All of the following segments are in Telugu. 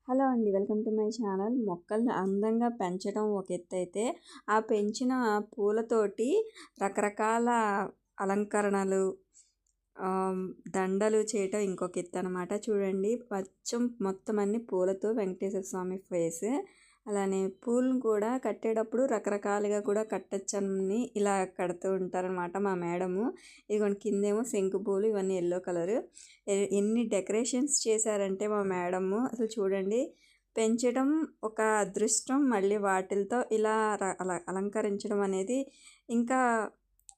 హలో అండి, వెల్కమ్ టు మై ఛానల్. మొక్కల్ని అందంగా పెంచడం ఒక ఎత్తు అయితే, ఆ పెంచిన పూలతోటి రకరకాల అలంకరణలు, దండలు చేయటం ఇంకొక ఎత్తు అనమాట. చూడండి, మొత్తం అన్ని పూలతో వెంకటేశ్వర స్వామి ఫేస్. అలానే పూలను కూడా కట్టేటప్పుడు రకరకాలుగా కూడా కట్టచ్చని ఇలా కడుతూ ఉంటారనమాట మా మేడము. ఇదిగోండి, కిందేమో శంకు పూలు, ఇవన్నీ ఎల్లో కలరు. ఎన్ని డెకరేషన్స్ చేశారంటే మా మేడము, అసలు చూడండి. పెంచడం ఒక అదృష్టం, మళ్ళీ వాటితో ఇలా అలా అలంకరించడం అనేది ఇంకా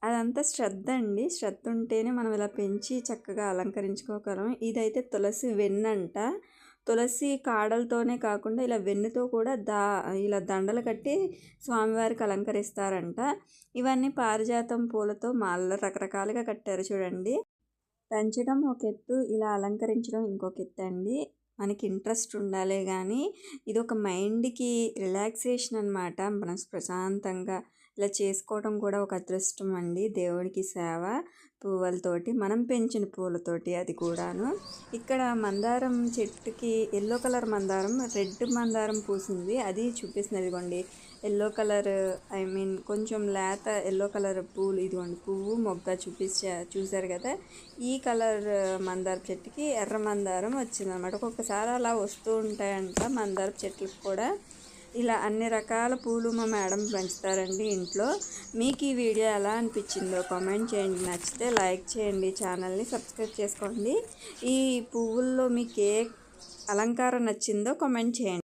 అదంతా శ్రద్ధ అండి. శ్రద్ధ ఉంటేనే మనం ఇలా పెంచి చక్కగా అలంకరించుకోగలం. ఇదైతే తులసి వెన్నంట. తులసి కాడలతోనే కాకుండా ఇలా వెన్నుతో కూడా ఇలా దండలు కట్టి స్వామివారికి అలంకరిస్తారంట. ఇవన్నీ పారిజాతం పూలతో మాలలో రకరకాలుగా కట్టారు చూడండి. పెంచడం ఒక ఎత్తు, ఇలా అలంకరించడం ఇంకొక ఎత్తు అండి. మనకి ఇంట్రెస్ట్ ఉండాలి కానీ ఇది ఒక మైండ్కి రిలాక్సేషన్ అనమాట. మనం ప్రశాంతంగా ఇలా చేసుకోవడం కూడా ఒక అదృష్టం అండి. దేవుడికి సేవ పువ్వులతోటి, మనం పెంచిన పూలతోటి, అది కూడాను. ఇక్కడ మందారం చెట్టుకి ఎల్లో కలర్ మందారం, రెడ్ మందారం పూసింది, అది చూపిస్తుంది. ఇదిగోండి ఎల్లో కలర్, కొంచెం లేత ఎల్లో కలర్ పూలు. ఇదిగోండి పువ్వు మొగ్గ చూసారు కదా. ఈ కలర్ మందారం చెట్టుకి ఎర్ర మందారం వచ్చిందనమాట. ఒక్కొక్కసారి అలా వస్తూ ఉంటాయంట మందారం చెట్లకు కూడా. ఇలా అన్ని రకాల పూలు మా మేడం పెంచుతారండి ఇంట్లో. మీకు ఈ వీడియో ఎలా అనిపించిందో కామెంట్ చేయండి. నచ్చితే లైక్ చేయండి, ఛానల్ని సబ్స్క్రైబ్ చేసుకోండి. ఈ పువ్వుల్లో మీకు ఏ అలంకారం నచ్చిందో కామెంట్ చేయండి.